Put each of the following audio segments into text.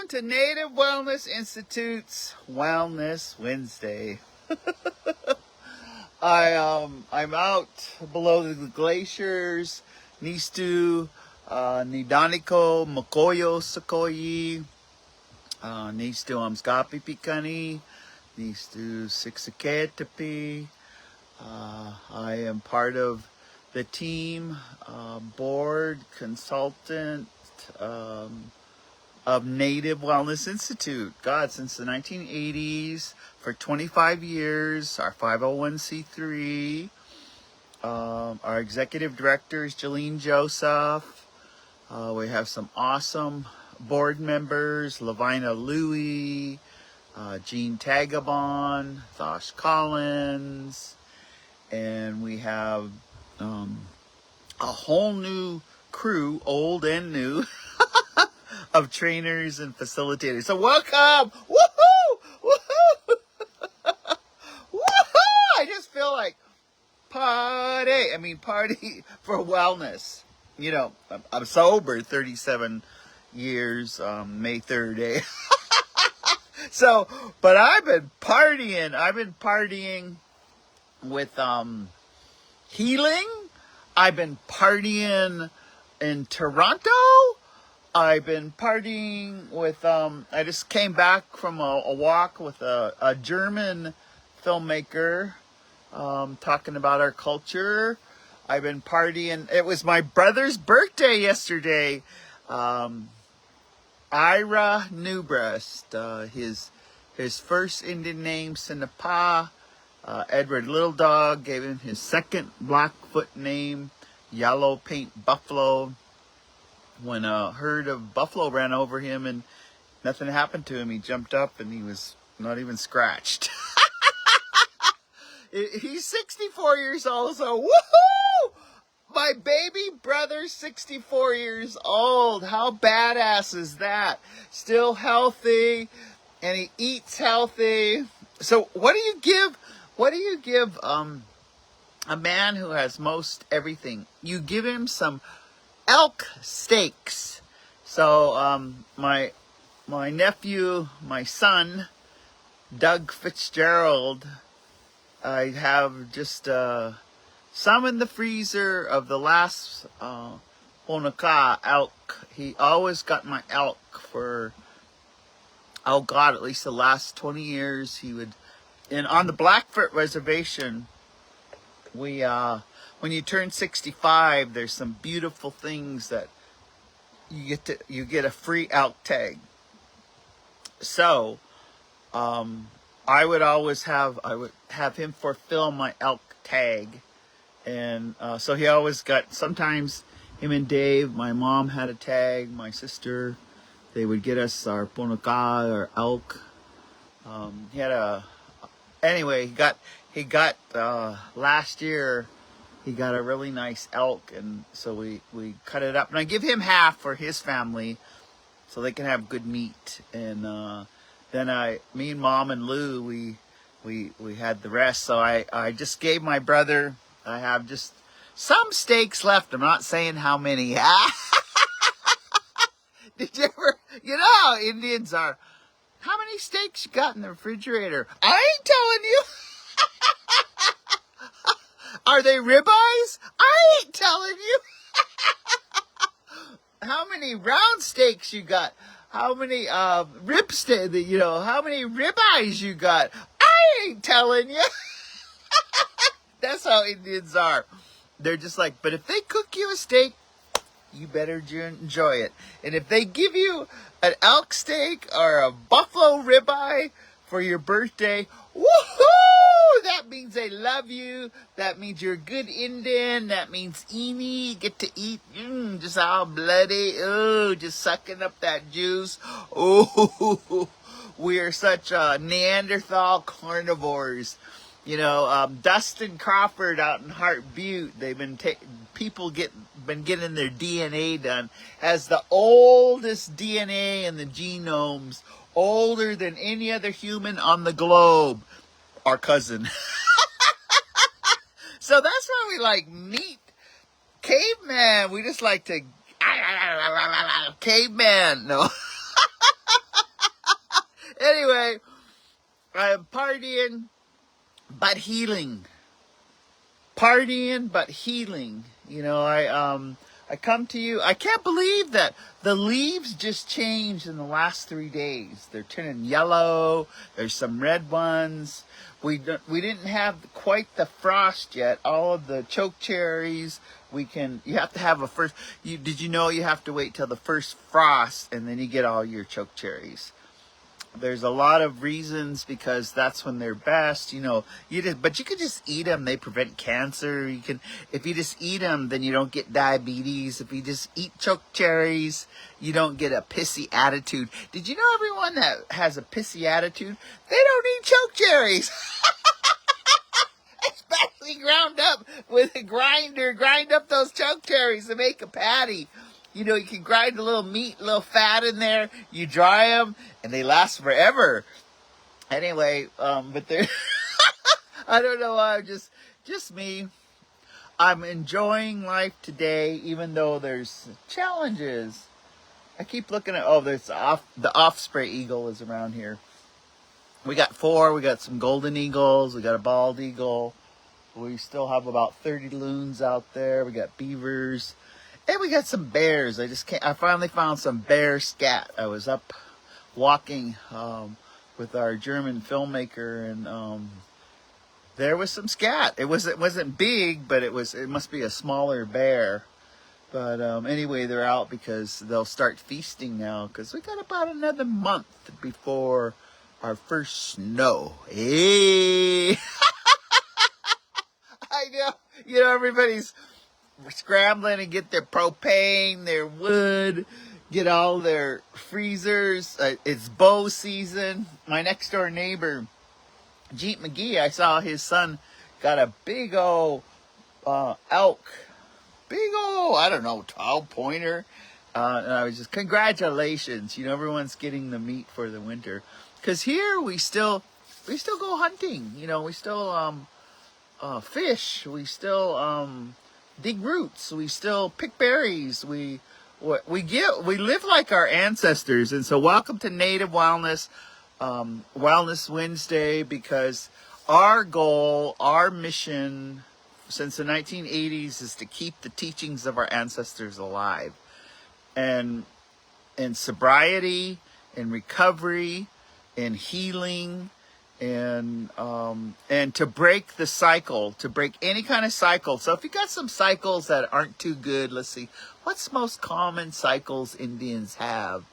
on to Native Wellness Institute's Wellness Wednesday. I'm out below the glaciers, Nistu, Nidaniko, Mokoyo, Sakoyi, Nistu Amskapi Pikani, Nistu Sixaketapi. I am part of the team, board, consultant, of Native Wellness Institute. God, since the 1980s, for 25 years, our 501c3. Our executive director is Jalene Joseph. We have some awesome board members, Lavina Louie, Jean Tagabon, Thosh Collins, and we have a whole new crew, old and new, of trainers and facilitators. So welcome! Woohoo! Woohoo! Woohoo! I just feel like party for wellness. You know, I'm sober 37 years, May 3rd, eh? So, but I've been partying with healing. I've been partying in Toronto. I've been partying with, I just came back from a walk with a German filmmaker, talking about our culture. I've been partying. It was my brother's birthday yesterday. Ira Newbreast, his first Indian name, Sinapa. Edward Little Dog gave him his second Blackfoot name, Yellow Paint Buffalo. When a herd of buffalo ran over him and nothing happened to him, he jumped up and he was not even scratched. He's 64 years old, so woohoo! My baby brother's 64 years old. How badass is that? Still healthy, and he eats healthy. So what do you give a man who has most everything? You give him some elk steaks. So my nephew, my son, Doug Fitzgerald, I have just some in the freezer of the last Honaka elk. He always got my elk for, oh God, at least the last 20 years. He would, and on the Blackfoot Reservation, we when you turn 65, there's some beautiful things that you get a free elk tag. So I would have him fulfill my elk tag, and so he always got, sometimes him and Dave, my mom had a tag, my sister, they would get us our punaka or elk. He had anyway, he got last year he got a really nice elk, and so we cut it up, and I give him half for his family so they can have good meat. And then me and Mom and Lou, we had the rest. So I just gave my brother, I have just some steaks left. I'm not saying how many. Did you ever, you know how Indians are, how many steaks you got in the refrigerator? I ain't telling you. Are they ribeyes? I ain't telling you. How many round steaks you got? How many how many ribeyes you got? I ain't telling you. That's how Indians are. They're just like, but if they cook you a steak, you better enjoy it. And if they give you an elk steak or a buffalo ribeye for your birthday, woohoo! That means they love you. That means you're a good Indian. That means you get to eat just all bloody. Oh, just sucking up that juice. Oh, we are such Neanderthal carnivores. You know, Dustin Crawford out in Hart Butte, they've been been getting their DNA done. Has the oldest DNA in the genomes, older than any other human on the globe. Our cousin. So that's why we like meat. Caveman. We just like to caveman. No. I'm partying, but healing. Partying, but healing. You know, I come to you. I can't believe that the leaves just changed in the last 3 days. They're turning yellow. There's some red ones. We didn't have quite the frost yet. All of the choke cherries. You have to have a first. Did you know you have to wait till the first frost and then you get all your choke cherries? There's a lot of reasons because that's when they're best, you know. But you can just eat them. They prevent cancer. If you just eat them, then you don't get diabetes. If you just eat choke cherries, you don't get a pissy attitude. Did you know everyone that has a pissy attitude, they don't eat choke cherries? Especially ground up with a grinder. Grind up those choke cherries to make a patty. You know, you can grind a little meat, a little fat in there. You dry them, and they last forever. Anyway, but they're... I don't know, I'm just me. I'm enjoying life today, even though there's challenges. I keep looking at... there's the osprey eagle is around here. We got 4. We got some golden eagles. We got a bald eagle. We still have about 30 loons out there. We got beavers. And we got some bears. I finally found some bear scat. I was up walking with our German filmmaker, and there was some scat. It wasn't big, but it must be a smaller bear. But anyway, they're out because they'll start feasting now, because we got about another month before our first snow. Hey! I know. You know, everybody's scrambling to get their propane, their wood, get all their freezers. It's bow season. My next door neighbor, Jeet McGee, I saw his son got a big old elk. Big old, I don't know, 12 pointer. And I was just, congratulations. You know, everyone's getting the meat for the winter. Because here we still go hunting. You know, we still fish. We still dig roots. We still pick berries. We live like our ancestors. And so welcome to Native Wellness, Wellness Wednesday, because our goal, our mission since the 1980s is to keep the teachings of our ancestors alive. And in sobriety, in recovery, in healing, and to break the cycle, to break any kind of cycle. So if you got some cycles that aren't too good, let's see, what's most common cycles Indians have?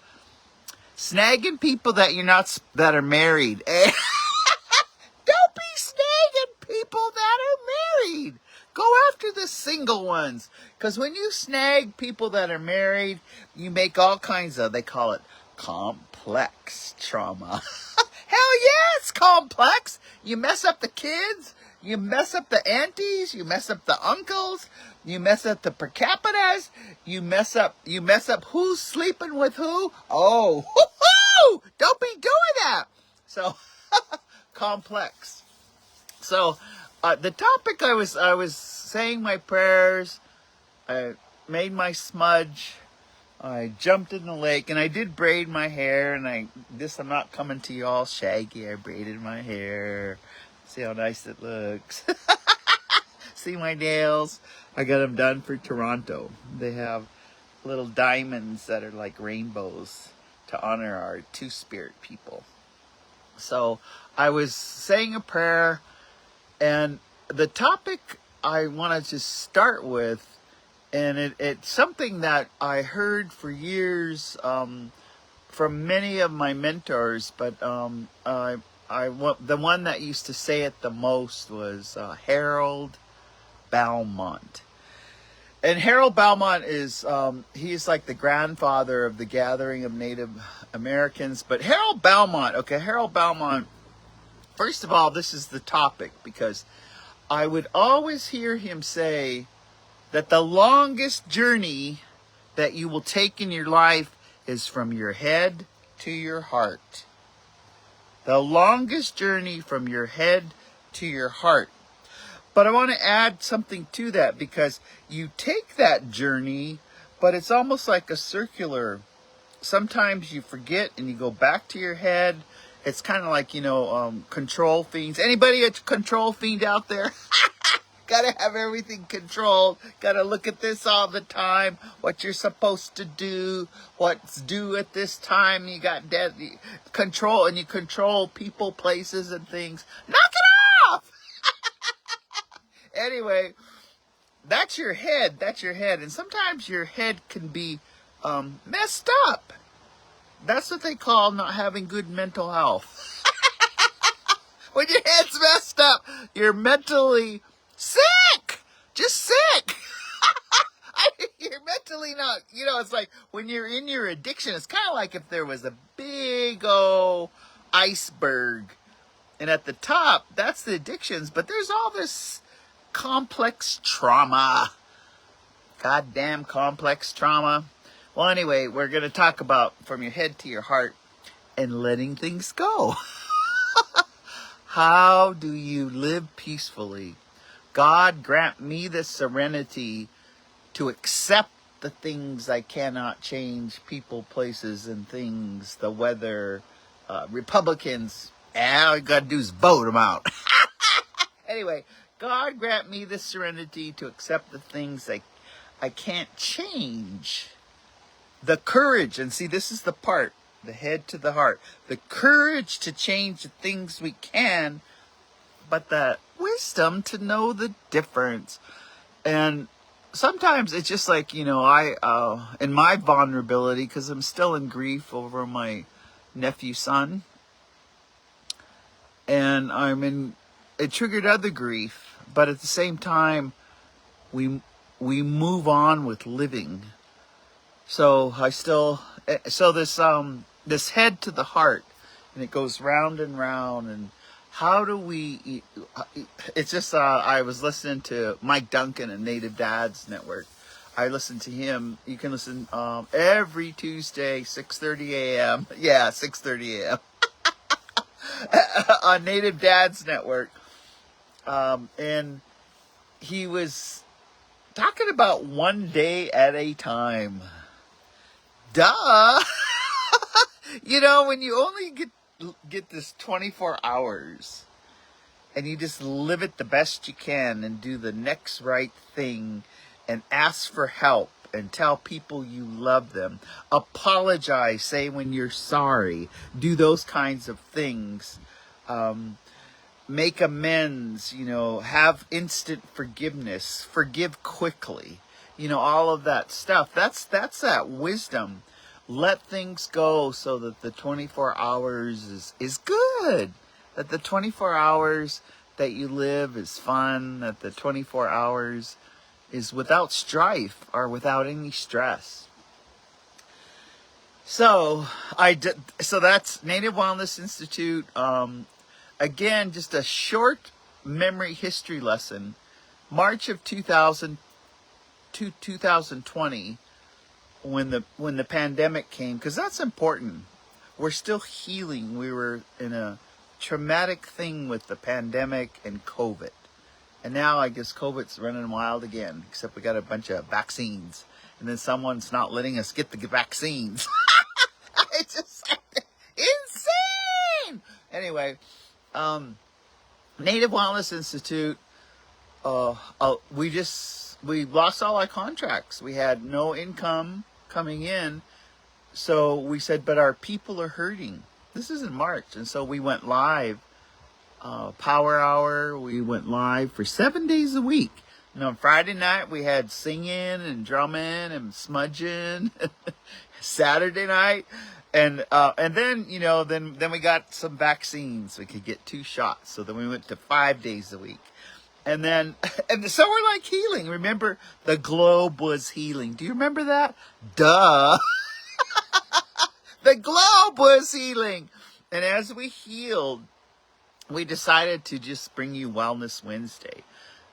Snagging people that are married. Don't be snagging people that are married. Go after the single ones. Because when you snag people that are married, you make all kinds of, they call it complex trauma. Hell yeah, it's complex. You mess up the kids, you mess up the aunties, you mess up the uncles, you mess up the per capitas, you mess up who's sleeping with who. Oh, hoo-hoo! Don't be doing that. So, complex. So, the topic, I was saying my prayers, I made my smudge, I jumped in the lake, and I did braid my hair, and I'm not coming to you all shaggy. I braided my hair. See how nice it looks. See my nails? I got them done for Toronto. They have little diamonds that are like rainbows to honor our Two-Spirit people. So I was saying a prayer, and the topic I want to just start with, and it's something that I heard for years from many of my mentors, but the one that used to say it the most was Harold Belmont. And Harold Belmont is, he's like the grandfather of the gathering of Native Americans. But Harold Belmont, first of all, this is the topic, because I would always hear him say that the longest journey that you will take in your life is from your head to your heart. The longest journey from your head to your heart. But I want to add something to that, because you take that journey, but it's almost like a circular. Sometimes you forget and you go back to your head, It's kind of like, control fiends. Anybody a control fiend out there? Gotta have everything controlled. Gotta look at this all the time. What you're supposed to do. What's due at this time. You got control, and you control people, places, and things. Knock it off! Anyway, that's your head. That's your head. And sometimes your head can be messed up. That's what they call not having good mental health. When your head's messed up, you're mentally sick. Just sick. You're mentally not, it's like when you're in your addiction, it's kind of like if there was a big old iceberg. And at the top, that's the addictions. But there's all this complex trauma. Goddamn complex trauma. Well, anyway, we're going to talk about from your head to your heart and letting things go. How do you live peacefully? God, grant me the serenity to accept the things I cannot change, people, places, and things, the weather, Republicans. All you got to do is vote them out. Anyway, God, grant me the serenity to accept the things I can't change. The courage, and see, this is the part, the head to the heart. The courage to change the things we can, but the wisdom to know the difference. And sometimes it's just like, in my vulnerability, because I'm still in grief over my nephew's son. And it triggered other grief, but at the same time, we move on with living. So this head to the heart, and it goes round and round. And how do we? It's just I was listening to Mike Duncan and Native Dads Network. I listen to him. You can listen every Tuesday, 6:30 a.m. Yeah, 6:30 a.m. on Native Dads Network, and he was talking about one day at a time. Duh. When you only get this 24 hours and you just live it the best you can and do the next right thing and ask for help and tell people you love them, apologize, say when you're sorry, do those kinds of things, make amends, have instant forgiveness, forgive quickly. All of that stuff. That's that wisdom. Let things go so that the 24 hours is good. That the 24 hours that you live is fun. That the 24 hours is without strife or without any stress. So that's Native Wellness Institute. Again, just a short memory history lesson. March of 2020, when the pandemic came, because that's important. We're still healing. We were in a traumatic thing with the pandemic and COVID. And now I guess COVID's running wild again, except we got a bunch of vaccines. And then someone's not letting us get the vaccines. It's just insane! Anyway, Native Wellness Institute, we lost all our contracts. We had no income coming in. So we said, but our people are hurting. This is in March. And so we went live, Power Hour. We went live for 7 days a week. And on Friday night, we had singing and drumming and smudging. Saturday night. And then, then we got some vaccines. We could get 2 shots. So then we went to 5 days a week. And so we're like healing. Remember, the globe was healing. Do you remember that? Duh. The globe was healing. And as we healed, we decided to just bring you Wellness Wednesday.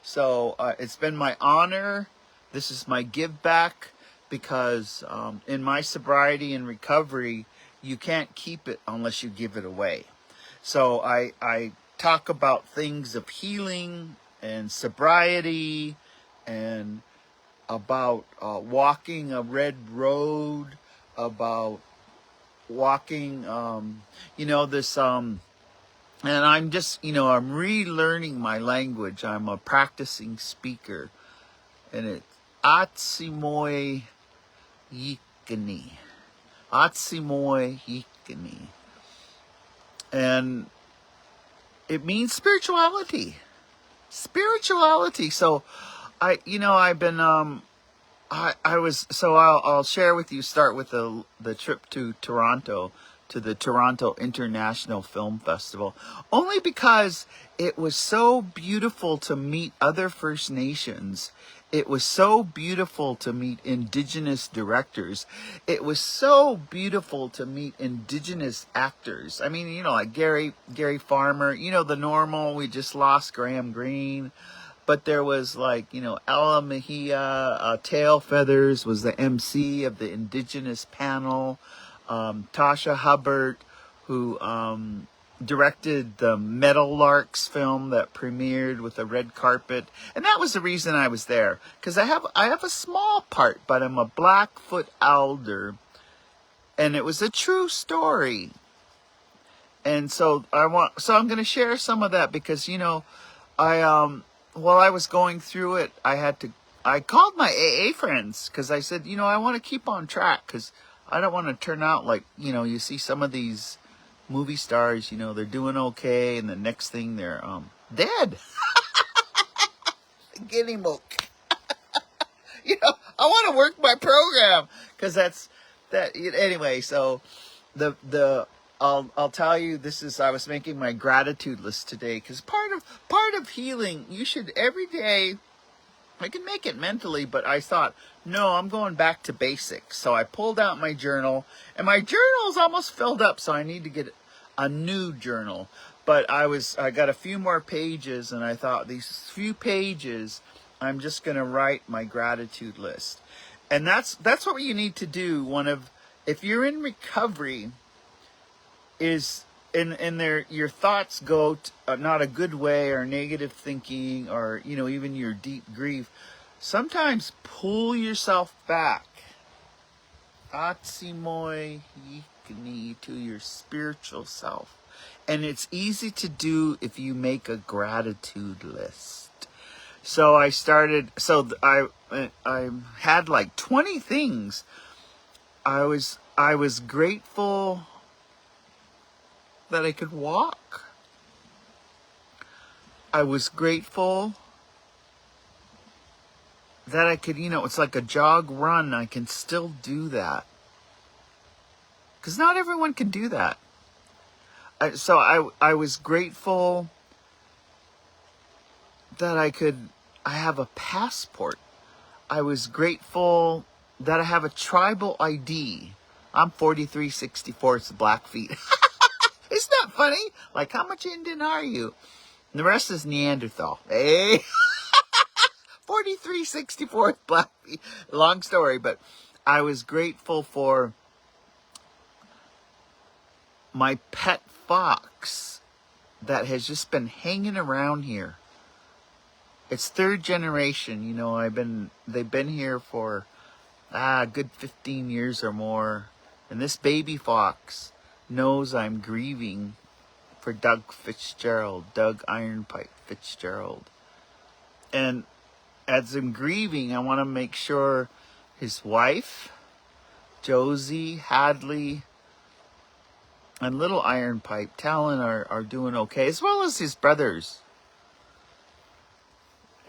So it's been my honor. This is my give back, because in my sobriety and recovery, you can't keep it unless you give it away. So I talk about things of healing and sobriety, and about walking a red road, about walking, this, and I'm just, I'm relearning my language. I'm a practicing speaker, and it's Atsimoy Yikani. Atsimoy Yikani. And it means spirituality. Spirituality. So I've been, I'll share with you, start with the trip to Toronto, to the Toronto International Film Festival, only because it was so beautiful to meet other First Nations. It was so beautiful to meet Indigenous directors. It was so beautiful to meet Indigenous actors. I mean, like Gary Farmer, the normal, we just lost Graham Greene. But there was Ella Mejia, Tail Feathers was the MC of the Indigenous panel. Tasha Hubbard, who directed the Meadowlarks film that premiered with the red carpet. And that was the reason I was there. Because I have a small part, but I'm a Blackfoot elder. And it was a true story. And so I'm going to share some of that because, while I was going through it, I called my AA friends because I said, I want to keep on track because I don't want to turn out like, you see some of these movie stars, they're doing okay. And the next thing they're dead. Guinea milk. I want to work my program because anyway. So I'll tell you, I was making my gratitude list today because part of healing, you should every day, I can make it mentally, but I thought, no, I'm going back to basics. So I pulled out my journal and my journal's almost filled up. So I need to get a new journal, but I got a few more pages and I thought these few pages, I'm just going to write my gratitude list. And that's what you need to do. If you're in recovery, is in there, your thoughts go not a good way or negative thinking or, even your deep grief. Sometimes pull yourself back. Atsimoy Yikani, to your spiritual self. And it's easy to do if you make a gratitude list. So I had like 20 things. I was grateful that I could walk. I was grateful that I could, it's like a jog run. I can still do that. Because not everyone can do that. So I was grateful that I have a passport. I was grateful that I have a tribal ID. I'm 4364, it's Blackfeet. Isn't that funny? Like, how much Indian are you? And the rest is Neanderthal. Hey, 4364 Blackfeet. Long story, but I was grateful for my pet fox that has just been hanging around here. It's third generation, they've been here for a good 15 years or more. And this baby fox knows I'm grieving for Doug Ironpipe Fitzgerald. And as I'm grieving, I want to make sure his wife, Josie, Hadley, and little Ironpipe, Talon, are doing okay, as well as his brothers.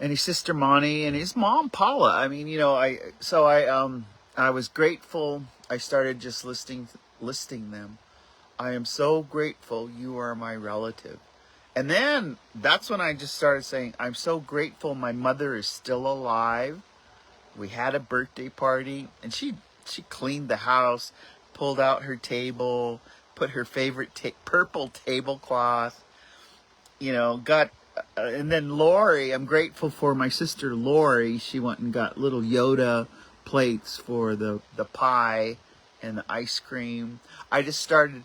And his sister Monty and his mom Paula. I mean, I was grateful. I started just listing them. I am so grateful you are my relative. And then that's when I just started saying, I'm so grateful my mother is still alive. We had a birthday party and she cleaned the house, pulled out her table, put her favorite purple tablecloth, and then Lori, I'm grateful for my sister Lori. She went and got little Yoda plates for the pie and the ice cream. I just started,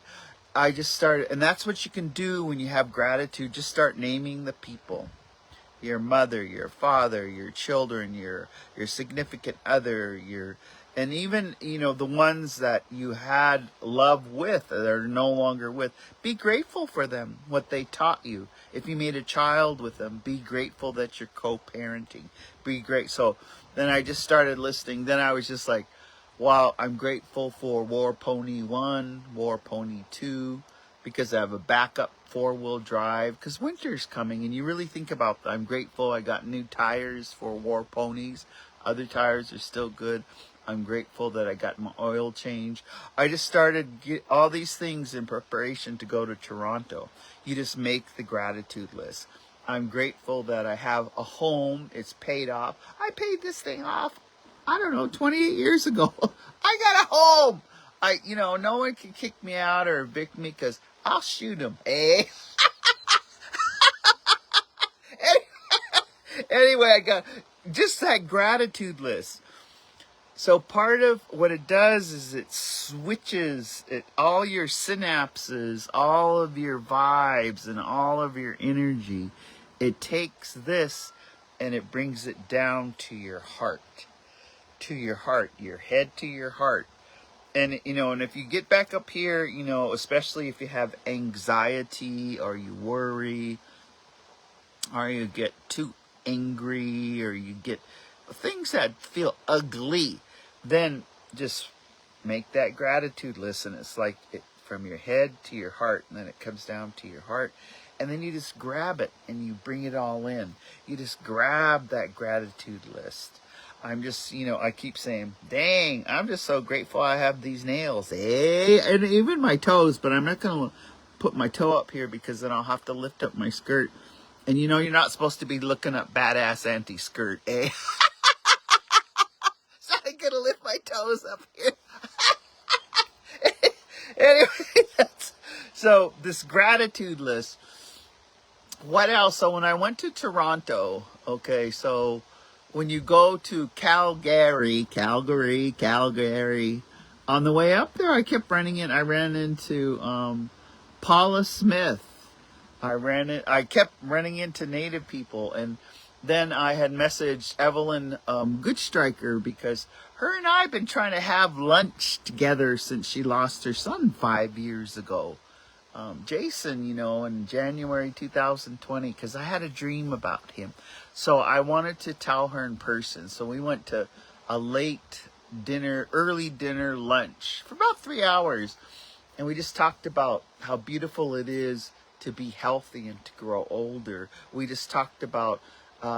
and that's what you can do when you have gratitude. Just start naming the people. Your mother, your father, your children, your significant other, And even, the ones that you had love with that are no longer with, be grateful for them, what they taught you. If you made a child with them, be grateful that you're co-parenting. Be great. So then I just started listening. Then I was just like, wow, I'm grateful for War Pony 1, War Pony 2, because I have a backup 4-wheel drive, because winter's coming, and you really think about that. I'm grateful I got new tires for War Ponies. Other tires are still good. I'm grateful that I got my oil change. I just started all these things in preparation to go to Toronto. You just make the gratitude list. I'm grateful that I have a home. It's paid off. I paid this thing off, I don't know, 28 years ago. I got a home. No one can kick me out or evict me because I'll shoot them. Eh? Anyway, I got just that gratitude list. So part of what it does is it switches all your synapses, all of your vibes, and all of your energy. It takes this and it brings it down to your heart, your head to your heart. And, and if you get back up here, especially if you have anxiety or you worry or you get too angry or you get things that feel ugly, then just make that gratitude list, and it's like from your head to your heart, and then it comes down to your heart, and then you just grab it and you bring it all in. You just grab that gratitude list. I'm just, I keep saying, dang, I'm just so grateful I have these nails, and even my toes, but I'm not going to put my toe up here because then I'll have to lift up my skirt. And you're not supposed to be looking up badass anti-skirt, eh? So I'm going to lift my toes up here. Anyway, so this gratitude list. What else? So when I went to Toronto, okay, so when you go to Calgary, on the way up there, I ran into Paula Smith. I kept running into Native people, and then I had messaged Evelyn Goodstriker because her and I have been trying to have lunch together since she lost her son 5 years ago. Jason, in January 2020, because I had a dream about him. So I wanted to tell her in person. So we went to a early dinner, lunch for about 3 hours. And we just talked about how beautiful it is to be healthy and to grow older. We just talked about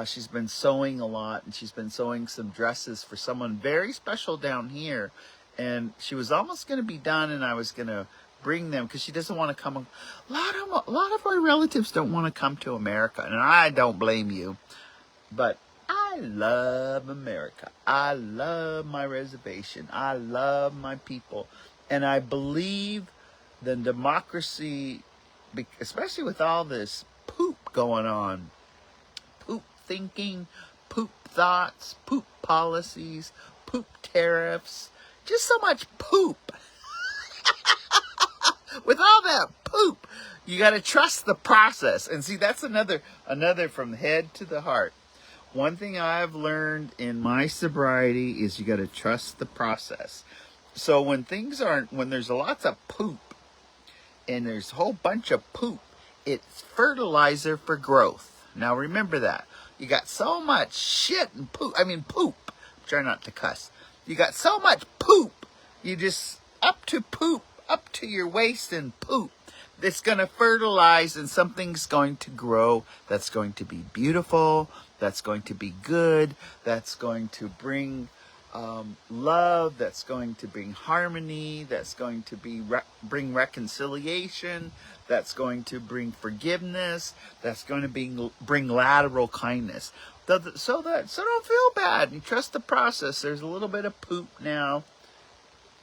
she's been sewing a lot, and she's been sewing some dresses for someone very special down here. And she was almost going to be done, and I was going to bring them because she doesn't want to come. A lot of our relatives don't want to come to America, and I don't blame you. But I love America. I love my reservation. I love my people. And I believe the democracy, especially with all this poop going on, poop thinking, poop thoughts, poop policies, poop tariffs, just so much poop. With all that poop, you got to trust the process. And see, that's another from the head to the heart. One thing I've learned in my sobriety is you got to trust the process. So when there's lots of poop and there's a whole bunch of poop, it's fertilizer for growth. Now remember that. You got so much shit and poop. Poop. Try not to cuss. You got so much poop. You just up to your waist in poop. It's going to fertilize, and something's going to grow that's going to be beautiful, that's going to be good, that's going to bring love, that's going to bring harmony, that's going to bring reconciliation, that's going to bring forgiveness, that's going to bring lateral kindness. So don't feel bad. You trust the process. There's a little bit of poop now.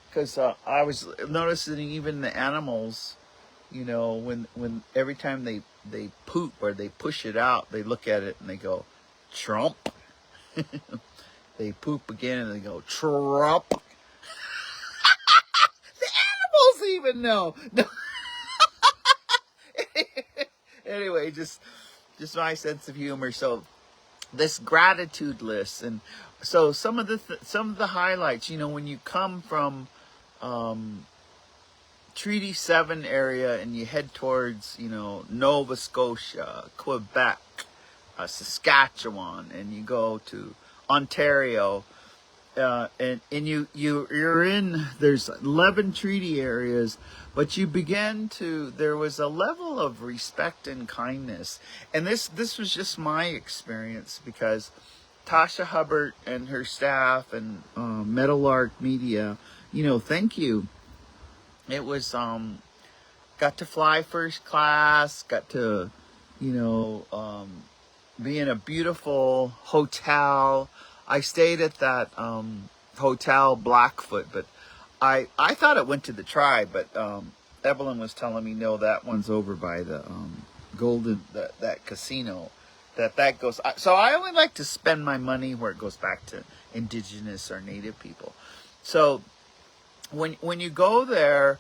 Because I was noticing even the animals, when every time they poop or they push it out, they look at it and they go, Trump. They poop again and they go, Trump. The animals even know. No. Anyway, just my sense of humor. So this gratitude list. And so some of the highlights, you know, when you come from Treaty 7 area and you head towards, you know, Nova Scotia, Quebec, Saskatchewan, and you go to Ontario, and you're in, there's 11 treaty areas, but you begin to, there was a level of respect and kindness. And this was just my experience, because Tasha Hubbard and her staff and Meadowlark Media, you know, thank you. It was got to fly first class, got to, you know, be in a beautiful hotel. I stayed at that hotel Blackfoot, but I thought it went to the Tribe, but Evelyn was telling me no, that one's over by the Golden, that casino, that goes. So I only like to spend my money where it goes back to Indigenous or Native people. So when you go there,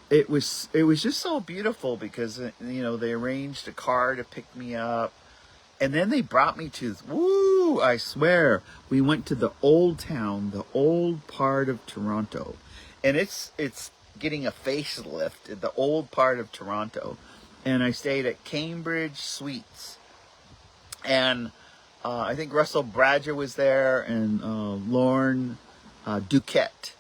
it was just so beautiful, because you know, they arranged a car to pick me up. And then they brought me to, woo, I swear, we went to the old town, the old part of Toronto. And it's getting a facelift in the old part of Toronto. And I stayed at Cambridge Suites. And I think Russell Bradger was there, and Lorne Duquette.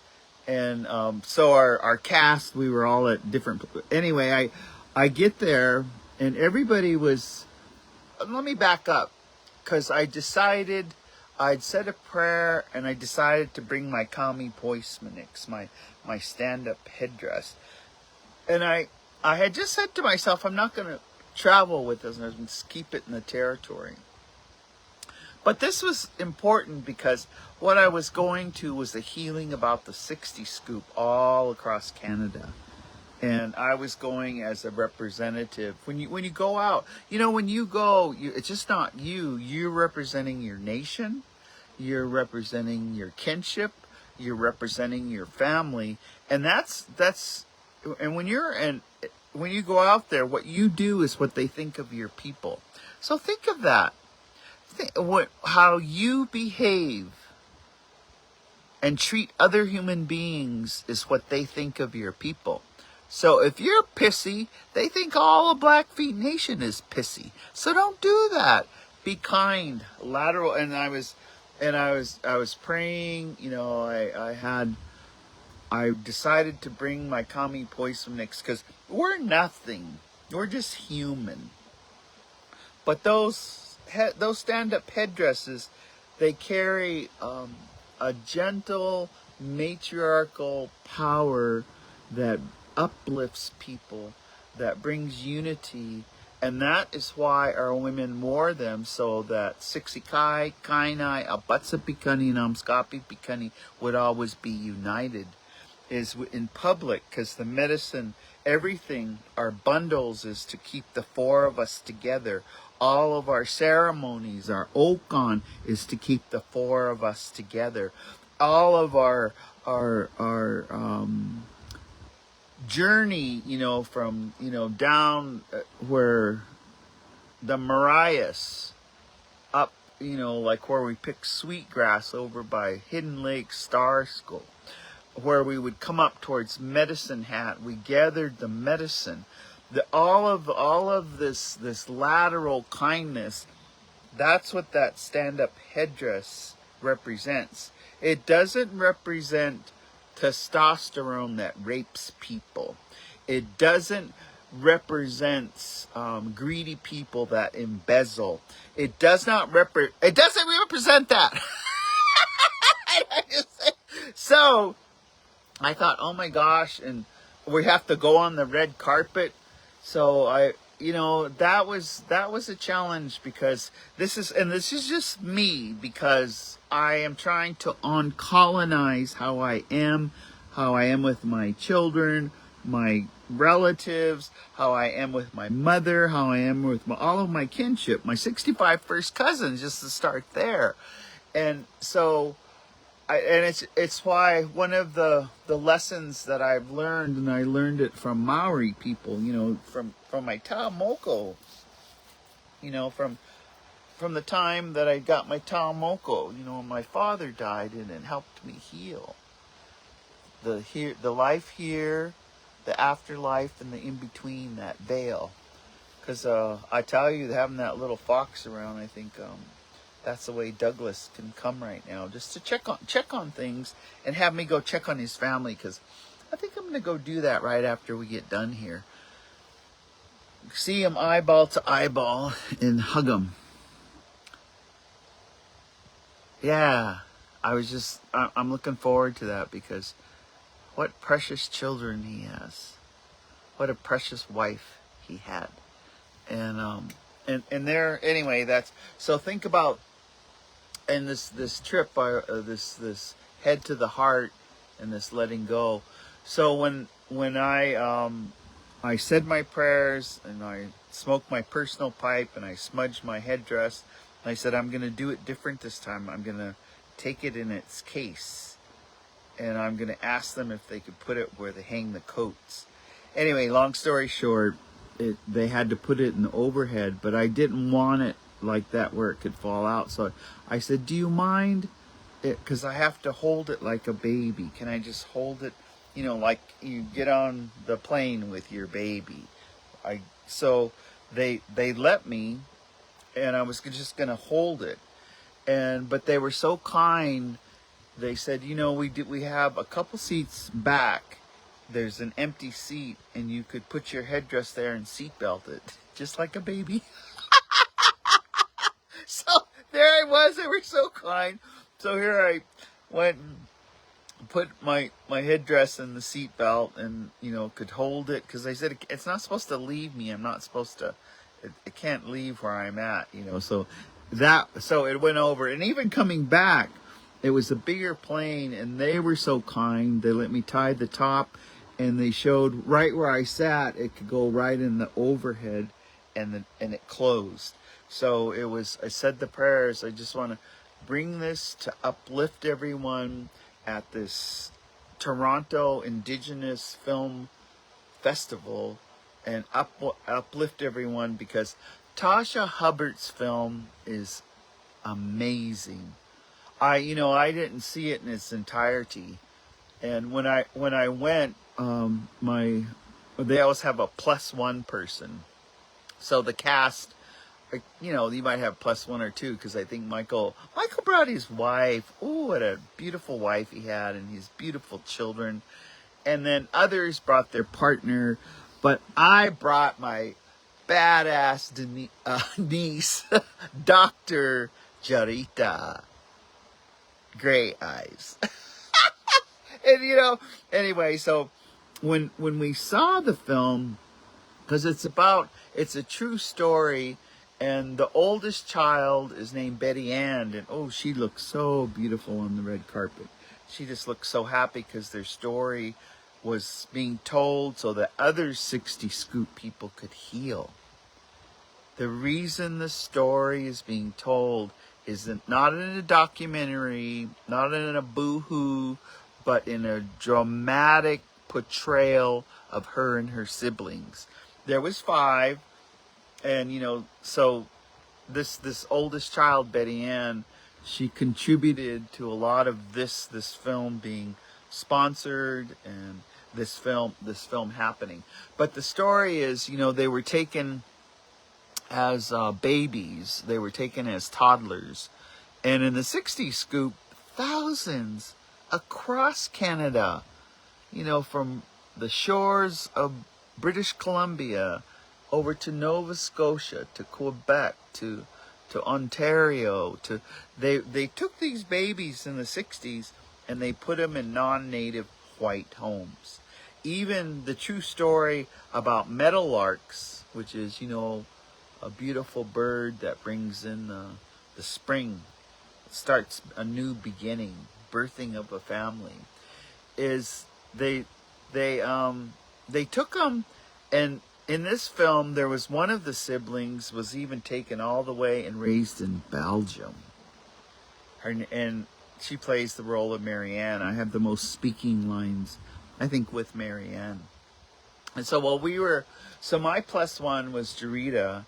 And so our cast, we were all at different, anyway, I get there, and everybody was, let me back up, because I decided, I'd said a prayer, and I decided to bring my Kami Poismanix, my stand-up headdress. And I had just said to myself, I'm not going to travel with this, and I'm going to keep it in the territory. But this was important, because what I was going to was the healing about the 60 scoop all across Canada. And I was going as a representative. When you go out, you know, when you go, it's just not you. You're representing your nation. You're representing your kinship. You're representing your family. And that's, and when you go out there, what you do is what they think of your people. So think of that. How you behave and treat other human beings is what they think of your people. So if you're pissy, they think all of Blackfeet Nation is pissy. So don't do that. Be kind, lateral. And I was praying. You know, I decided to bring my Kami Poismanix, because we're nothing. We're just human. But those stand-up headdresses, they carry a gentle matriarchal power that uplifts people, that brings unity. And that is why our women wore them, so that Siksikai, Kainai, Abatsapikani, and Amskapi Pikani would always be united, is in public, because the medicine, everything, our bundles, is to keep the four of us together. All of our ceremonies, our Okan, is to keep the four of us together. All of our journey, you know, from, you know, down where the Marias, up, you know, like where we pick sweetgrass over by Hidden Lake, Star School, where we would come up towards Medicine Hat. We gathered the medicine. All of this lateral kindness, that's what that stand-up headdress represents. It doesn't represent testosterone that rapes people. It doesn't represent greedy people that embezzle. It doesn't represent that. So I thought, oh my gosh, and we have to go on the red carpet. So that was a challenge, because this is just me, because I am trying to uncolonize how I am with my children, my relatives, how I am with my mother, how I am with all of my kinship, my 65 first cousins, just to start there. And so it's why one of the lessons that I've learned, and I learned it from Maori people, you know, from my Ta'amoko, you know, from from the time that I got my Taomoko, you know, my father died, and it helped me heal. The life here, the afterlife, and the in-between, that veil. Because I tell you, having that little fox around, I think that's the way Douglas can come right now, just to check on things and have me go check on his family, because I think I'm going to go do that right after we get done here. See him eyeball to eyeball and hug him. Yeah, I'm looking forward to that, because what precious children he has. What a precious wife he had. And there, anyway, that's, so think about, and this trip, this head to the heart and this letting go. So when I said my prayers, and I smoked my personal pipe, and I smudged my headdress, and I said, I'm going to do it different this time. I'm going to take it in its case, and I'm going to ask them if they could put it where they hang the coats. Anyway, long story short, they had to put it in the overhead, but I didn't want it like that where it could fall out. So I said, do you mind? Because I have to hold it like a baby. Can I just hold it, you know, like you get on the plane with your baby? So they let me, and I was just going to hold it. But they were so kind. They said, you know, we have a couple seats back. There's an empty seat, and you could put your headdress there and seatbelt it, just like a baby. So there I was. They were so kind. So here I went and put my headdress in the seatbelt, and, you know, could hold it, because they said it's not supposed to leave me. I'm not supposed to. It can't leave where I'm at, you know. So it went over, and even coming back, it was a bigger plane, and they were so kind. They let me tie the top, and they showed right where I sat. It could go right in the overhead, and it closed. So it was, I said the prayers. I just want to bring this to uplift everyone at this Toronto Indigenous Film Festival, and uplift everyone, because Tasha Hubbard's film is amazing. I didn't see it in its entirety, and when I went, they always have a +1 person. So the cast, you know, you might have +1 or 2, because I think Michael brought his wife. Oh, what a beautiful wife he had, and his beautiful children. And then others brought their partner, but I brought my badass niece, Dr. Jarita. Gray eyes. And, you know, anyway, so when we saw the film, because it's a true story, and the oldest child is named Betty Ann, and oh, she looks so beautiful on the red carpet. She just looked so happy, because their story was being told so that other 60 Scoop people could heal. The reason the story is being told is not in a documentary, not in a boo-hoo, but in a dramatic portrayal of her and her siblings. There was 5, and, you know, so this oldest child, Betty Ann, she contributed to a lot of this film being sponsored, and this film happening. But the story is, you know, they were taken as babies. They were taken as toddlers. And in the 60s Scoop, thousands across Canada, you know, from the shores of British Columbia over to Nova Scotia, to Quebec, to Ontario, they took these babies in the 60s, and they put them in non-native white homes. Even the true story about meadowlarks, which is, you know, a beautiful bird that brings in the spring, starts a new beginning, birthing of a family, is they took them, and in this film there was one of the siblings was even taken all the way and raised in Belgium. And she plays the role of Marianne. I have the most speaking lines, I think, with Marianne. And so my +1 was Jarita,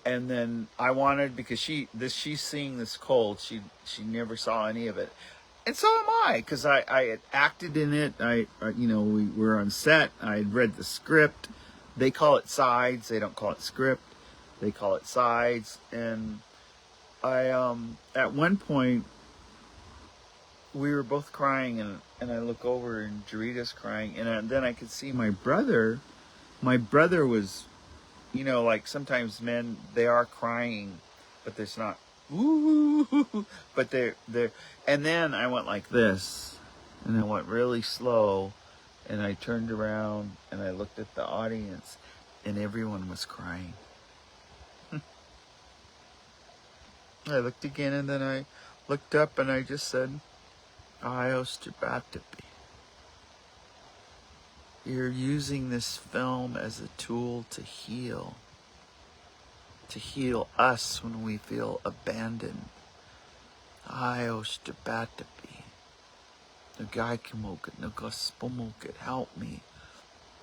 And then I wanted, because she's seeing this cold. She never saw any of it, and so am I, because I had acted in it. We were on set. I had read the script. They call it sides. They don't call it script. They call it sides. And I at one point we were both crying, and I look over and Jarita's crying, and then I could see my brother. My brother was, like sometimes men, they are crying, but there's not, ooh, but they're, and then I went like this, and I went really slow, and I turned around, and I looked at the audience, and everyone was crying. I looked again, and then I looked up, and I just said, Ayos Jabatapi. You're using this film as a tool to heal us when we feel abandoned. Ayos Jabatapi. Nagaikamokit, Nagaspomokit, help me.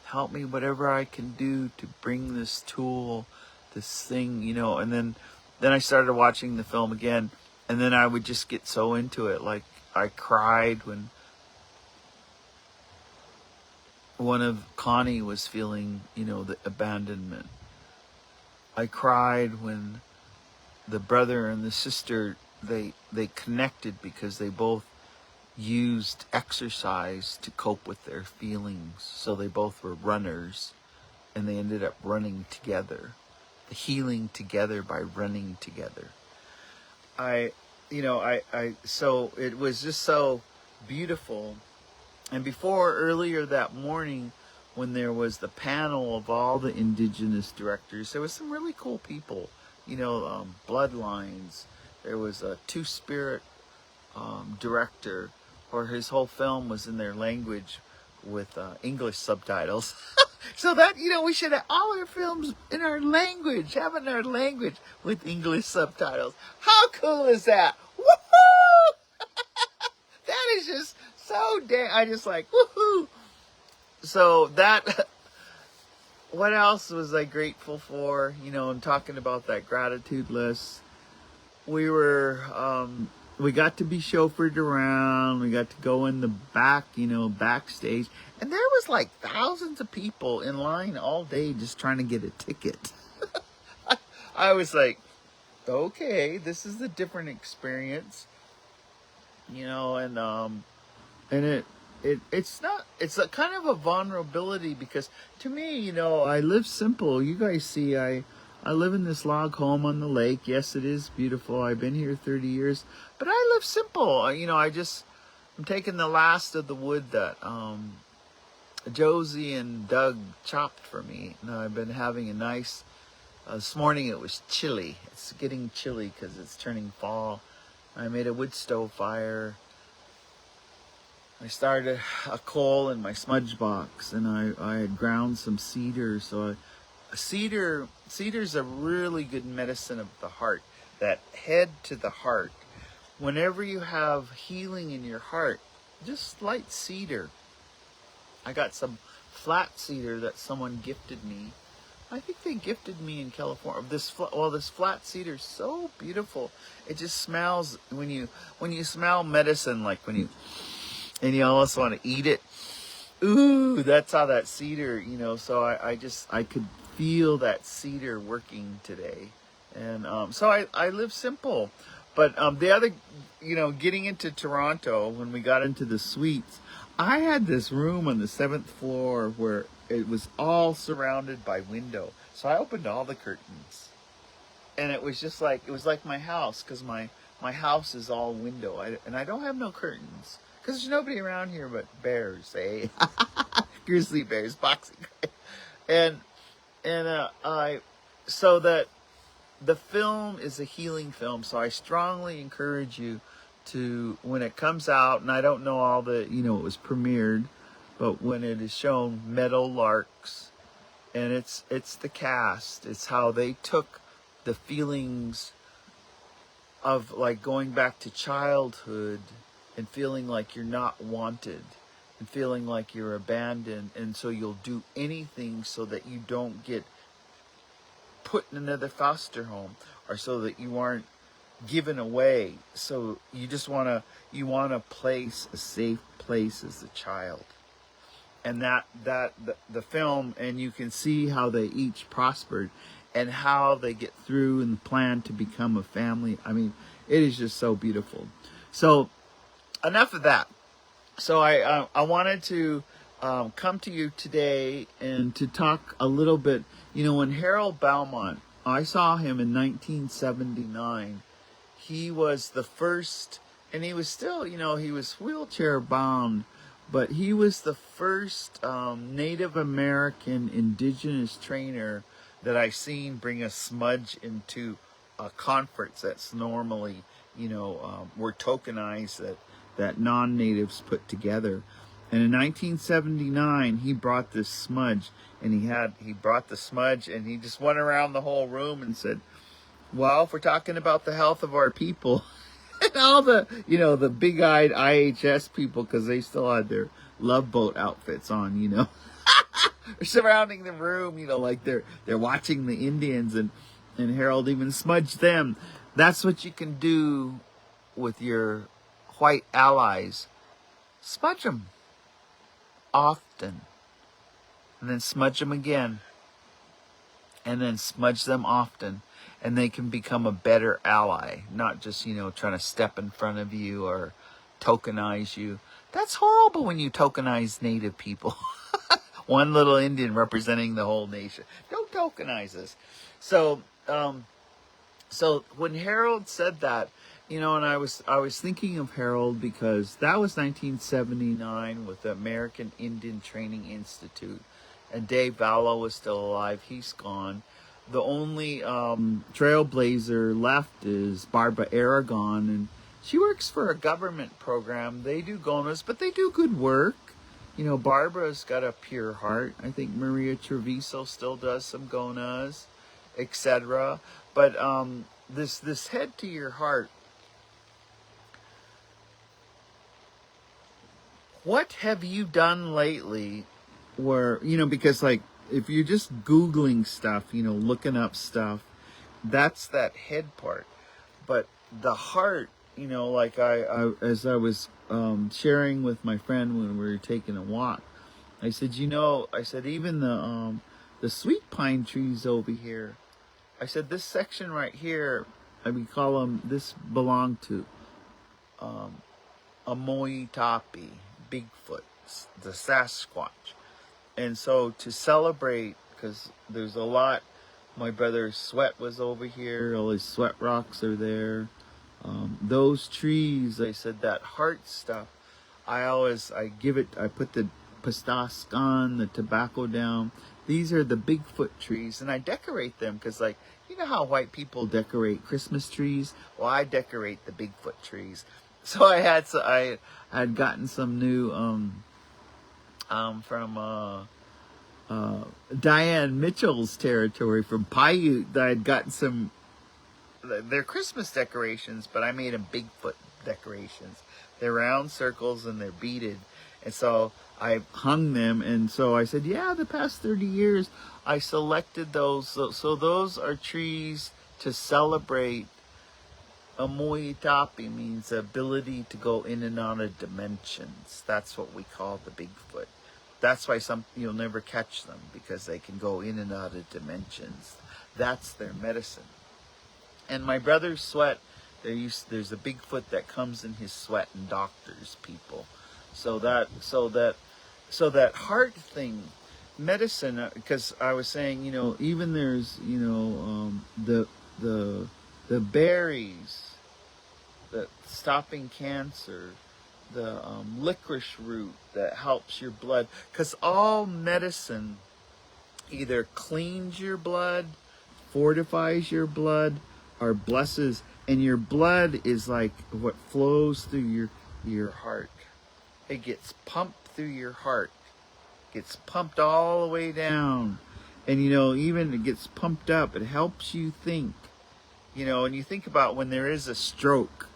Help me, whatever I can do to bring this tool, this thing, and then I started watching the film again, and then I would just get so into it. Like, I cried when one of Connie was feeling, the abandonment. I cried when the brother and the sister, they connected because they both used exercise to cope with their feelings. So they both were runners, and they ended up running together, healing together by running together. So it was just so beautiful. And earlier that morning, when there was the panel of all the indigenous directors, there was some really cool people, Bloodlines. There was a Two Spirit director, or his whole film was in their language with English subtitles. So that, we should have all our films in our language, with English subtitles. How cool is that? Woohoo! That is just so I just like, woohoo! So that, what else was I grateful for? I'm talking about that gratitude list. We got to be chauffeured around. We got to go in the back, backstage. And there was like thousands of people in line all day just trying to get a ticket. I was like, okay, this is a different experience, and it's a kind of a vulnerability, because to me, I live simple. You guys see, I live in this log home on the lake. Yes, it is beautiful. I've been here 30 years, but I live simple. I'm taking the last of the wood that Josie and Doug chopped for me. And I've been having a nice, this morning it was chilly. It's getting chilly because it's turning fall. I made a wood stove fire. I started a coal in my smudge box, and I had ground some cedar. So cedar's a really good medicine of the heart, that head to the heart. Whenever you have healing in your heart, just light cedar. I got some flat cedar that someone gifted me. I think they gifted me in California. This flat cedar is so beautiful. It just smells, when you smell medicine, like and you almost want to eat it. Ooh, that's how that cedar, so I could feel that cedar working today. And so I live simple. But the other, getting into Toronto, when we got into the suites, I had this room on the 7th floor where it was all surrounded by window. So I opened all the curtains. And it was just like, my house, because my house is all window. And I don't have no curtains. Because there's nobody around here but bears, eh? Grizzly bears, boxing. So that the film is a healing film. So I strongly encourage you to, when it comes out, and I don't know all the, it was premiered, but when it is shown, Meadowlarks, and it's the cast. It's how they took the feelings of like going back to childhood and feeling like you're not wanted and feeling like you're abandoned, and so you'll do anything so that you don't get put in another foster home, or so that you aren't given away. So you just want to, a place, a safe place as a child. And the film, and you can see how they each prospered and how they get through and plan to become a family. I mean, it is just so beautiful. So enough of that. So I wanted to come to you today and to talk a little bit. You know, when Harold Belmont, I saw him in 1979. He was the first, and he was still, you know, he was wheelchair bound, but he was the first Native American indigenous trainer that I seen bring a smudge into a conference that's normally, you know, were tokenized, that non-natives put together. And in 1979, he brought this smudge, and he brought the smudge, and he just went around the whole room and said, well, if we're talking about the health of our people, and all the, you know, the big-eyed IHS people, because they still had their Love Boat outfits on, you know, surrounding the room, you know, like they're watching the Indians, and Harold even smudged them. That's what you can do with your white allies. Smudge them often, and then smudge them again, and then smudge them often, and they can become a better ally, not just, you know, trying to step in front of you or tokenize you. That's horrible when you tokenize Native people. One little Indian representing the whole nation. Don't tokenize us. So when Harold said that, you know, and I was thinking of Harold because that was 1979 with the American Indian Training Institute, and Dave Vallow was still alive. He's gone. The only trailblazer left is Barbara Aragon, and she works for a government program. They do Gonas, but they do good work. You know, Barbara's got a pure heart. I think Maria Treviso still does some Gonas, etc. But this head to your heart. What have you done lately where, you know, because like if you're just Googling stuff, you know, looking up stuff, that's that head part. But the heart, you know, like I as I was sharing with my friend when we were taking a walk, I said, you know, I said, even the sweet pine trees over here, I said, this section right here, we call them, this belonged to Amoitapi, Bigfoot, the Sasquatch. And so to celebrate, because there's a lot, my brother Sweat was over here, all his sweat rocks are there. Those trees, I said, that heart stuff, I put the pistasque on, the tobacco down. These are the Bigfoot trees, and I decorate them because, like, you know how white people decorate Christmas trees? Well, I decorate the Bigfoot trees. So I had gotten some new from Diane Mitchell's territory from Paiute. I had gotten some. They're Christmas decorations, but I made them Bigfoot decorations. They're round circles and they're beaded, and so I hung them. And so I said, yeah, the past 30 years I selected those. So those are trees to celebrate. Amoitapi means the ability to go in and out of dimensions. That's what we call the Bigfoot. That's why you'll never catch them, because they can go in and out of dimensions. That's their medicine. And my brother's sweat, there's a Bigfoot that comes in his sweat and doctors people. So that heart thing, medicine, because I was saying, you know, even there's, you know, the berries that stopping cancer, the licorice root that helps your blood, because all medicine either cleans your blood, fortifies your blood, or blesses, and your blood is like what flows through your heart. It gets pumped through your heart, gets pumped all the way down, and you know, even it gets pumped up. It helps you think, you know, and you think about when there is a stroke,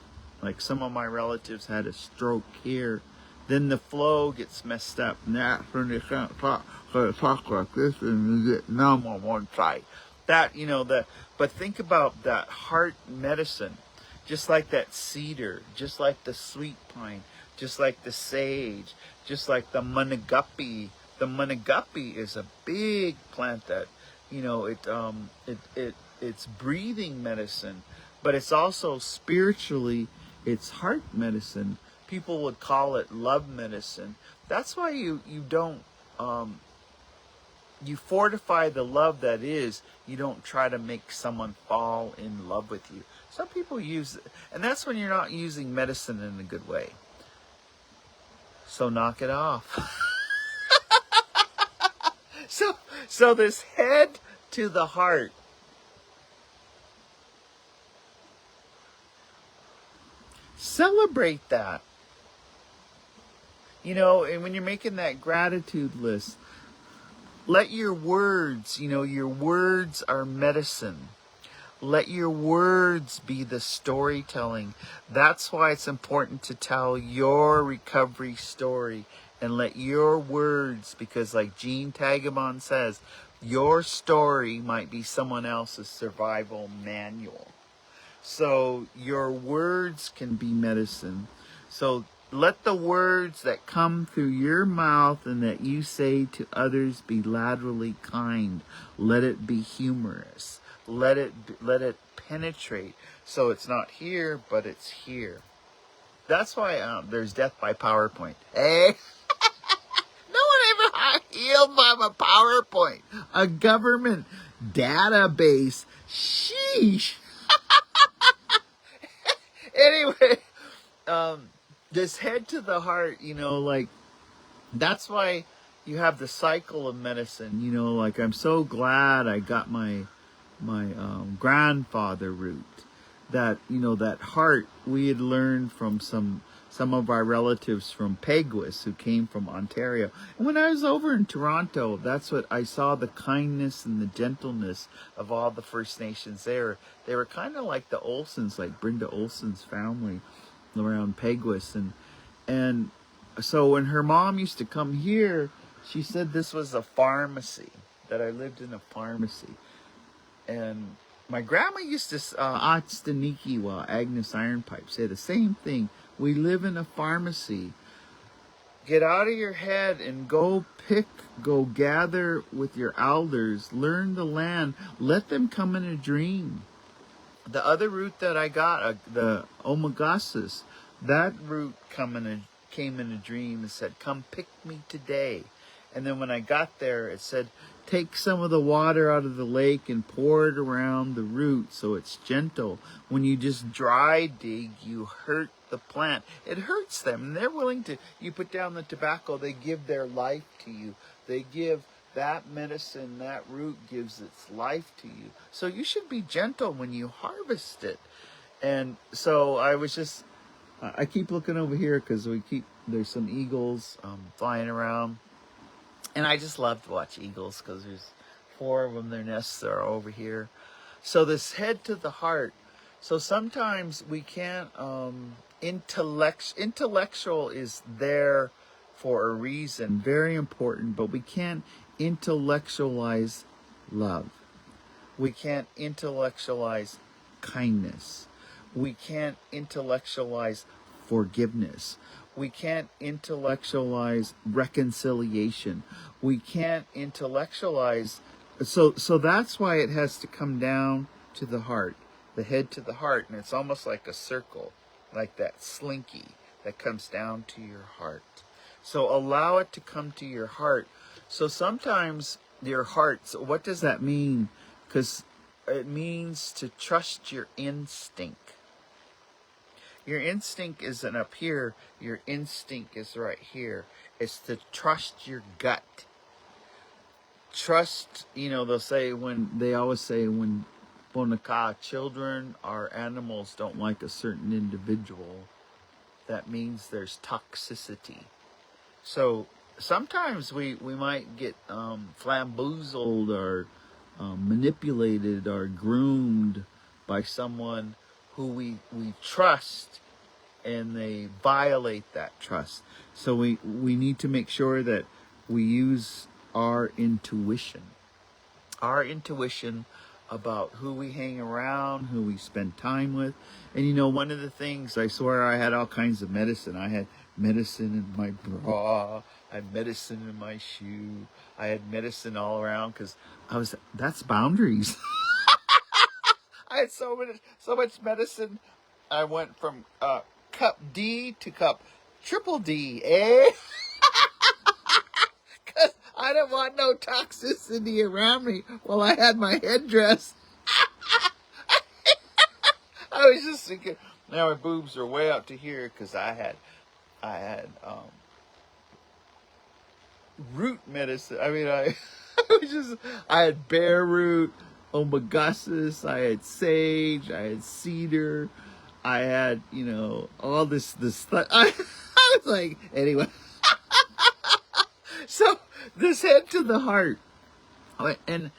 like some of my relatives had a stroke here, then the flow gets messed up, and that's when they can't talk like this, and you get numb on one side. That, but think about that heart medicine, just like that cedar, just like the sweet pine, just like the sage, just like the Munaguppy. The Munaguppy is a big plant that, it's breathing medicine, but it's also spiritually, it's heart medicine. People would call it love medicine. That's why you don't, you fortify the love that is. You don't try to make someone fall in love with you. Some people use it, and that's when you're not using medicine in a good way. So knock it off. So this head to the heart. Celebrate that. And when you're making that gratitude list, let your words, your words are medicine. Let your words be the storytelling. That's why it's important to tell your recovery story and let your words, because like Gene Tagamon says, your story might be someone else's survival manual. So your words can be medicine. So let the words that come through your mouth and that you say to others be laterally kind. Let it be humorous. Let it penetrate. So it's not here, but it's here. That's why there's death by PowerPoint. Eh? No one ever healed by a PowerPoint. A government database. Sheesh. Anyway, this head to the heart, that's why you have the cycle of medicine. Like I'm so glad I got my grandfather root. That, that heart we had learned from some of our relatives from Peguis who came from Ontario. And when I was over in Toronto, that's what I saw, the kindness and the gentleness of all the First Nations there. They were kind of like the Olsons, like Brenda Olson's family around Peguis. And so when her mom used to come here, she said this was a pharmacy, that I lived in a pharmacy. And my grandma used to, Atstanikiwa, Agnes Ironpipe, say the same thing. We live in a pharmacy. Get out of your head and go gather with your elders, learn the land, let them come in a dream. The other root that I got, the Omegasis, that root came in a dream and said, come pick me today. And then when I got there, it said, take some of the water out of the lake and pour it around the root so it's gentle. When you just dry dig, you hurt the plant. It hurts them, and they're willing to, you put down the tobacco, they give their life to you. They give that medicine, that root gives its life to you. So you should be gentle when you harvest it. And so I keep looking over here because there's some eagles flying around. And I just love to watch eagles because there's 4 of them, their nests are over here. So this head to the heart. So sometimes we can't, intellectual is there for a reason, very important, but we can't intellectualize love. We can't intellectualize kindness. We can't intellectualize forgiveness. We can't intellectualize reconciliation. We can't intellectualize. So that's why it has to come down to the heart, the head to the heart. And it's almost like a circle, like that slinky that comes down to your heart. So allow it to come to your heart. So sometimes your heart, so what does that mean? Because it means to trust your instinct. Your instinct isn't up here. Your instinct is right here. It's to trust your gut. Trust, they always say when Bonaka, children or animals don't like a certain individual, that means there's toxicity. So sometimes we might get flamboozled or manipulated or groomed by someone who we trust, and they violate that trust. So we need to make sure that we use our intuition. Our intuition about who we hang around, who we spend time with. And you know, one of the things, I swear I had all kinds of medicine. I had medicine in my bra, I had medicine in my shoe, I had medicine all around, because that's boundaries. I had so much medicine. I went from cup D to cup triple D, eh? Because I didn't want no toxicity around me while I had my headdress. I was just thinking, now my boobs are way up to here because I had root medicine. I mean, I had bear root, omegussus, I had sage, I had cedar, I had, all this stuff. I was like, anyway. So this head to the heart. And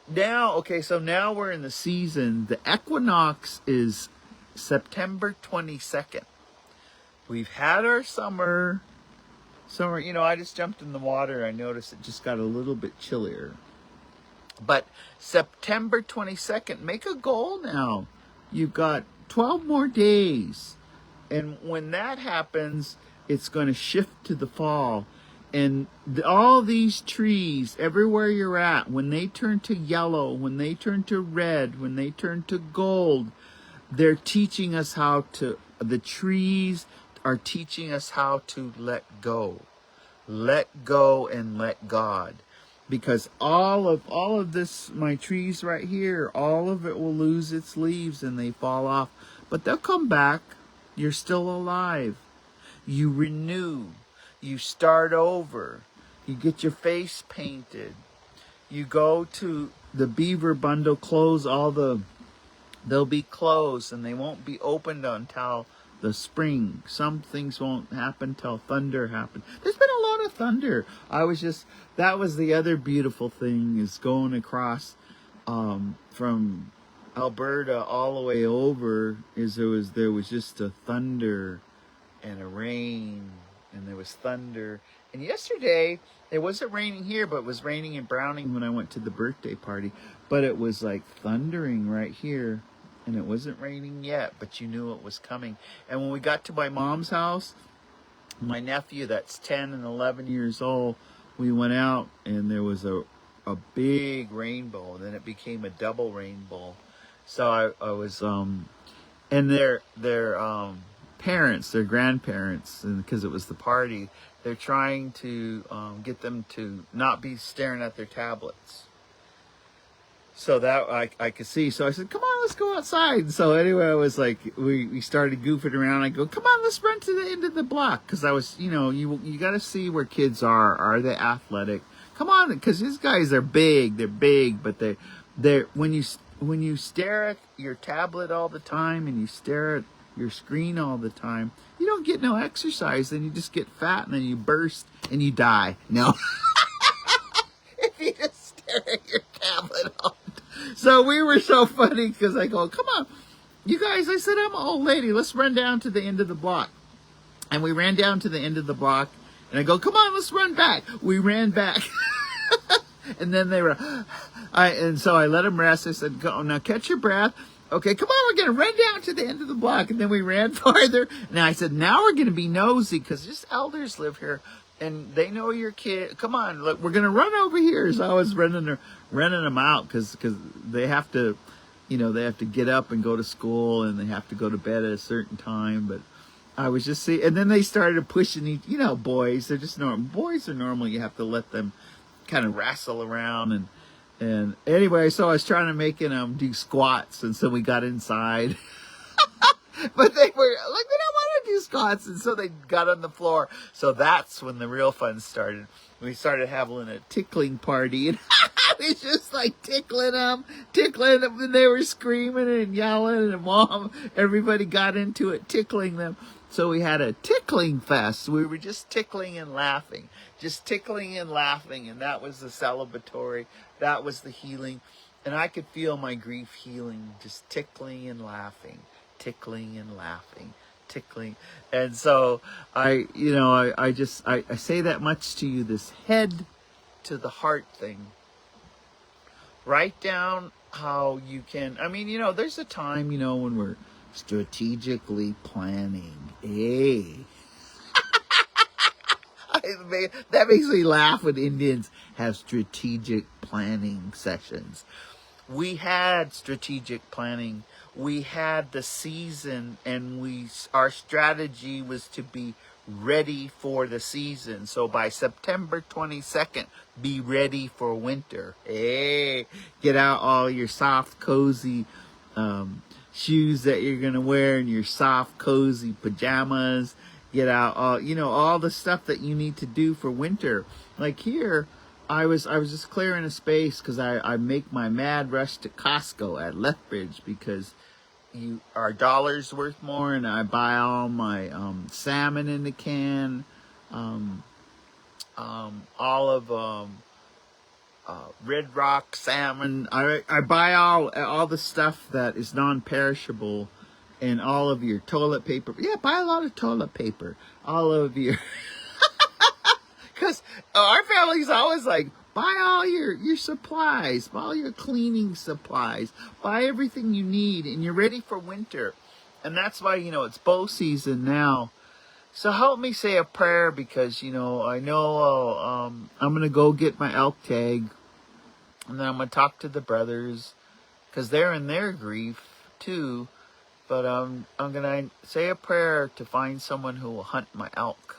now, okay, so now we're in the season. The equinox is September 22nd. We've had our summer, I just jumped in the water. I noticed it just got a little bit chillier. But September 22nd, make a goal now. You've got 12 more days. And when that happens, it's going to shift to the fall. And all these trees, everywhere you're at, when they turn to yellow, when they turn to red, when they turn to gold, they're teaching us the trees are teaching us how to let go. Let go and let God. Because all of this, my trees right here, all of it will lose its leaves and they fall off. But they'll come back. You're still alive. You renew. You start over. You get your face painted. You go to the Beaver Bundle close. They'll be closed and they won't be opened until the spring. Some things won't happen till thunder happens. There's been a lot of thunder. That was the other beautiful thing, is going across from Alberta all the way over, there was just a thunder and a rain. And there was thunder. And yesterday, it wasn't raining here, but it was raining in Browning when I went to the birthday party. But it was like thundering right here. And it wasn't raining yet, but you knew it was coming. And when we got to my mom's house, my nephew that's 10 and 11 years old, we went out and there was a big rainbow. And then it became a double rainbow. So I was, and their parents, their grandparents, and because it was the party, they're trying to get them to not be staring at their tablets. So that I could see. So I said, come on, let's go outside. So anyway, I was like, we started goofing around. I go, come on, let's run to the end of the block. Because I was, you got to see where kids are. Are they athletic? Come on, because these guys are big. They're big, but they're when you stare at your tablet all the time and you stare at your screen all the time, you don't get no exercise. Then you just get fat and then you burst and you die. No. If you just stare at your tablet all the time. So we were so funny because I go, come on, you guys. I said, I'm an old lady. Let's run down to the end of the block. And we ran down to the end of the block. And I go, come on, let's run back. We ran back. And then they were, and so I let them rest. I said, go, now catch your breath. Okay, come on, we're going to run down to the end of the block. And then we ran farther. And I said, now we're going to be nosy because just elders live here. And they know your kid. Come on, look, we're going to run over here. So I was running them out because they have to, they have to get up and go to school. And they have to go to bed at a certain time. But I was just seeing. And then they started pushing boys. They're just normal. Boys are normal. You have to let them kind of wrestle around. And anyway, so I was trying to make them do squats, and so we got inside. But they were like, they don't want to do squats, and so they got on the floor. So that's when the real fun started. We started having a tickling party, and I was just like tickling them, and they were screaming and yelling, and Mom, everybody got into it, tickling them. So we had a tickling fest. We were just tickling and laughing, and that was the celebratory. That was the healing. And I could feel my grief healing, just tickling and laughing. And so I say that much to you, this head to the heart thing. Write down how you can, I mean, there's a time, when we're strategically planning. Hey, that makes me laugh when Indians have strategic planning sessions. We had strategic planning. We had the season, and our strategy was to be ready for the season. So by September 22nd, be ready for winter. Hey, get out all your soft, cozy shoes that you're gonna wear, and your soft, cozy pajamas. Get out all the stuff that you need to do for winter. Like here, I was just clearing a space because I make my mad rush to Costco at Lethbridge because our dollar's worth more, and I buy all my salmon in the can, all of Red Rock salmon. I buy all the stuff that is non-perishable, and all of your toilet paper. Yeah, buy a lot of toilet paper. All of your because our family's always like, buy all your supplies, buy all your cleaning supplies, buy everything you need, and you're ready for winter. And that's why, it's bow season now. So help me say a prayer because, I know I'm going to go get my elk tag, and then I'm going to talk to the brothers because they're in their grief too. But I'm going to say a prayer to find someone who will hunt my elk.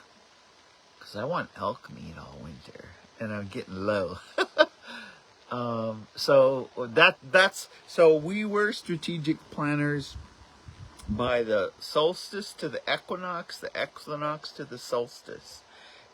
Because I want elk meat all winter. And I'm getting low. So we were strategic planners by the solstice to the equinox to the solstice.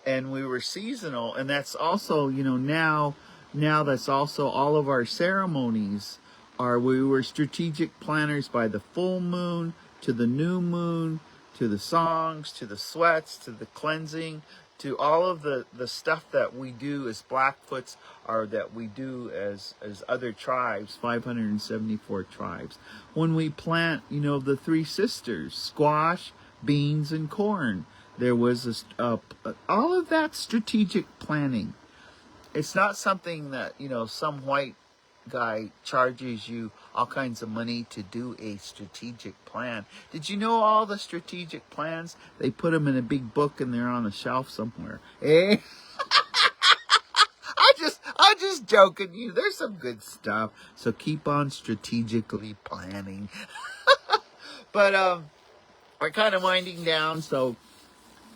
And we were seasonal. And that's also, now that's also all of our ceremonies. We were strategic planners by the full moon to the new moon, to the songs, to the sweats, to the cleansing, to all of the stuff that we do as Blackfoots, or that we do as other tribes, 574 tribes. When we plant, the three sisters, squash, beans, and corn, there was all of that strategic planning. It's not something that, some white guy charges you all kinds of money to do a strategic plan. Did you know all the strategic plans? They put them in a big book and they're on a shelf somewhere. Eh? I'm just joking you. There's some good stuff. So keep on strategically planning. But we're kind of winding down. So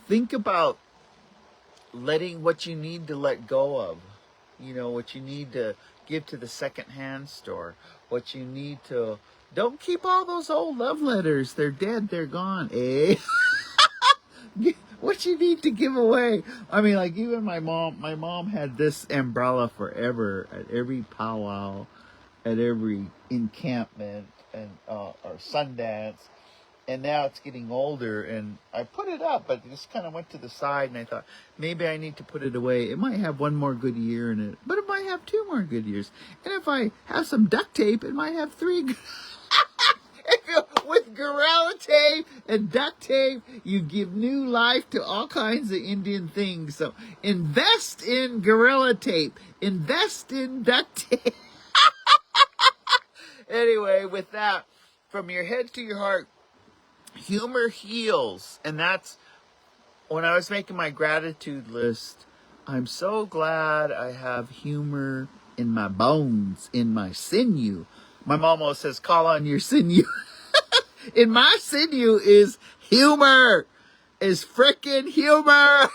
think about letting what you need to let go of. What you need to give to the secondhand store. What you need to... Don't keep all those old love letters. They're dead. They're gone. Eh? What you need to give away. I mean, like, even my mom had this umbrella forever at every powwow, at every encampment, and or Sundance. And now it's getting older, and I put it up, but it just kind of went to the side, and I thought, maybe I need to put it away. It might have one more good year in it, but it might have 2 more good years. And if I have some duct tape, it might have 3 good... With Gorilla Tape and duct tape, you give new life to all kinds of Indian things. So invest in Gorilla Tape. Invest in duct tape. Anyway, with that, from your head to your heart, humor heals. And that's when I was making my gratitude list. I'm so glad I have humor in my bones, in my sinew. My mom always says, call on your sinew. In my sinew is humor. Is frickin' humor.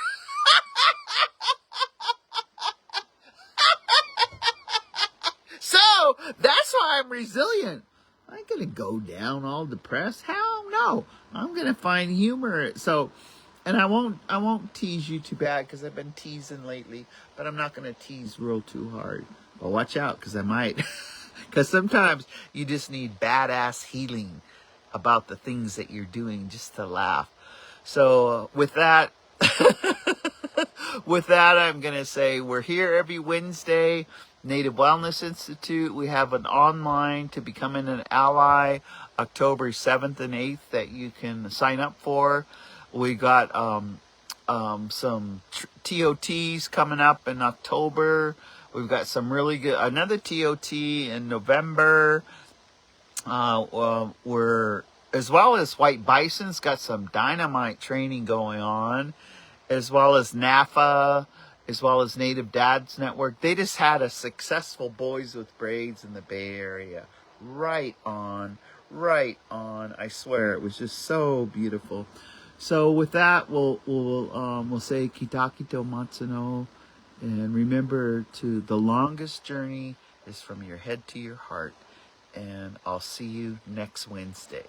So, that's why I'm resilient. I ain't gonna go down all depressed. Hell no. I'm gonna find humor. So, and I won't tease you too bad because I've been teasing lately, but I'm not gonna tease real too hard. But watch out because I might. Because sometimes you just need badass healing about the things that you're doing just to laugh. So with that, I'm going to say we're here every Wednesday, Native Wellness Institute. We have an online to becoming an ally, October 7th and 8th, that you can sign up for. We got some TOTs coming up in October. We've got some really good, another TOT in November. We're, as well as White Bison's got some dynamite training going on, as well as NAFA, as well as Native Dads Network. They just had a successful Boys with Braids in the Bay Area. Right on, right on. I swear, it was just so beautiful. So with that, we'll say Kitakito Matsuno, and remember to the longest journey is from your head to your heart. And I'll see you next Wednesday.